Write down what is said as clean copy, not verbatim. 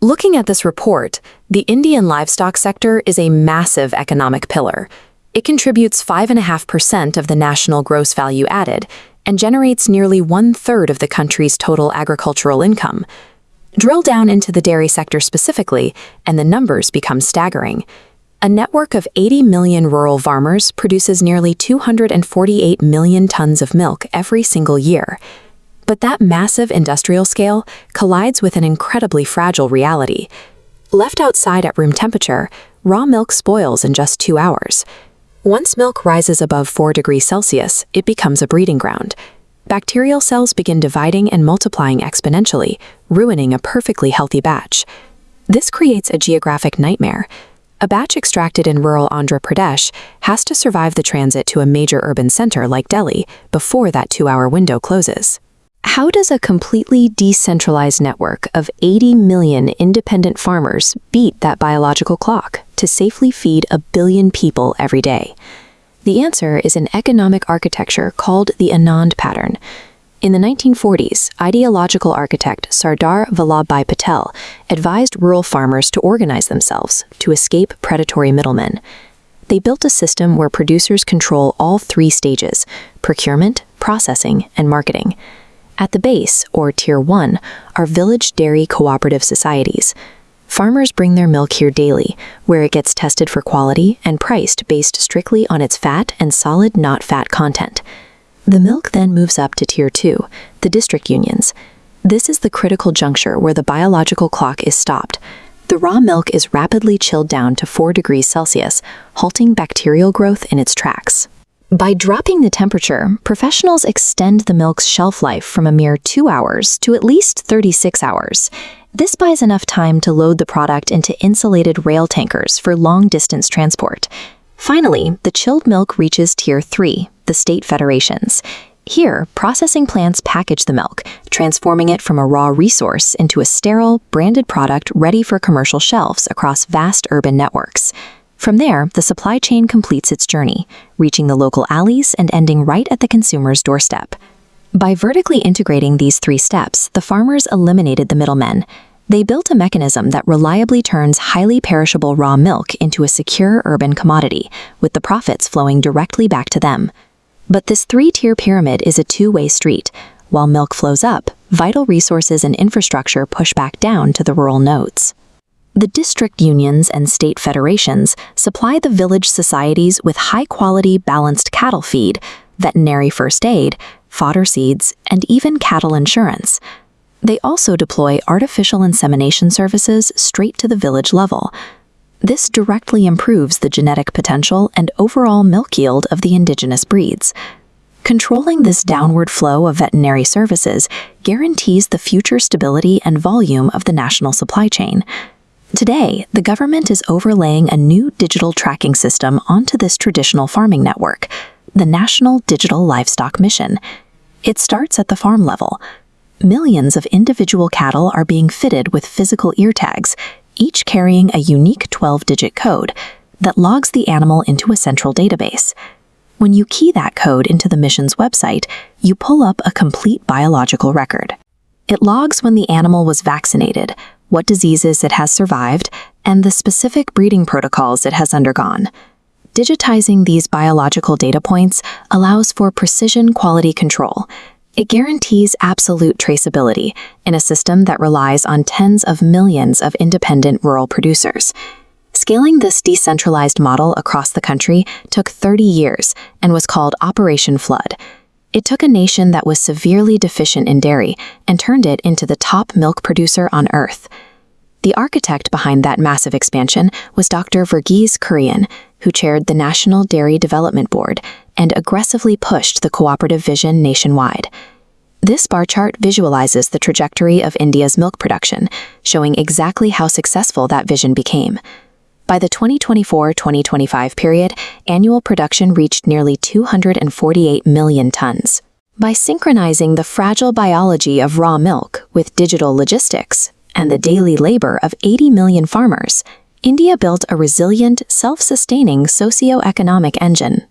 Looking at this report, the Indian livestock sector is a massive economic pillar. It contributes 5.5% of the national gross value added and generates nearly 1/3 of the country's total agricultural income. Drill down into the dairy sector specifically, and the numbers become staggering. A network of 80 million rural farmers produces nearly 248 million tons of milk every single year. But that massive industrial scale collides with an incredibly fragile reality. Left outside at room temperature, raw milk spoils in just 2 hours. Once milk rises above 4 degrees Celsius, it becomes a breeding ground. Bacterial cells begin dividing and multiplying exponentially, ruining a perfectly healthy batch. This creates a geographic nightmare. A batch extracted in rural Andhra Pradesh has to survive the transit to a major urban center like Delhi before that 2-hour window closes. How does a completely decentralized network of 80 million independent farmers beat that biological clock to safely feed 1 billion people every day? The answer is an economic architecture called the Anand pattern. In the 1940s, ideological architect Sardar Vallabhbhai Patel advised rural farmers to organize themselves to escape predatory middlemen. They built a system where producers control all 3 stages: procurement, processing, and marketing. At the base, or Tier 1, are village dairy cooperative societies. Farmers bring their milk here daily, where it gets tested for quality and priced based strictly on its fat and solid not fat content. The milk then moves up to Tier 2, the district unions. This is the critical juncture where the biological clock is stopped. The raw milk is rapidly chilled down to 4 degrees Celsius, halting bacterial growth in its tracks. By dropping the temperature, professionals extend the milk's shelf life from a mere 2 hours to at least 36 hours. This buys enough time to load the product into insulated rail tankers for long-distance transport. Finally, the chilled milk reaches Tier 3, the state federations. Here, processing plants package the milk, transforming it from a raw resource into a sterile, branded product ready for commercial shelves across vast urban networks. From there, the supply chain completes its journey, reaching the local alleys and ending right at the consumer's doorstep. By vertically integrating these 3 steps, the farmers eliminated the middlemen. They built a mechanism that reliably turns highly perishable raw milk into a secure urban commodity, with the profits flowing directly back to them. But this 3-tier pyramid is a 2-way street. While milk flows up, vital resources and infrastructure push back down to the rural nodes. The district unions and state federations supply the village societies with high-quality, balanced cattle feed, veterinary first aid, fodder seeds, and even cattle insurance. They also deploy artificial insemination services straight to the village level. This directly improves the genetic potential and overall milk yield of the indigenous breeds. Controlling this downward flow of veterinary services guarantees the future stability and volume of the national supply chain. Today, the government is overlaying a new digital tracking system onto this traditional farming network, the National Digital Livestock Mission. It starts at the farm level. Millions of individual cattle are being fitted with physical ear tags, each carrying a unique 12-digit code that logs the animal into a central database. When you key that code into the mission's website, you pull up a complete biological record. It logs when the animal was vaccinated, what diseases it has survived, and the specific breeding protocols it has undergone. Digitizing these biological data points allows for precision quality control. It guarantees absolute traceability in a system that relies on tens of millions of independent rural producers. Scaling this decentralized model across the country took 30 years and was called Operation Flood. It took a nation that was severely deficient in dairy and turned it into the top milk producer on Earth. The architect behind that massive expansion was Dr. Verghese Kurian, who chaired the National Dairy Development Board and aggressively pushed the cooperative vision nationwide. This bar chart visualizes the trajectory of India's milk production, showing exactly how successful that vision became. By the 2024-2025 period, annual production reached nearly 248 million tons. By synchronizing the fragile biology of raw milk with digital logistics and the daily labor of 80 million farmers, India built a resilient, self-sustaining socio-economic engine.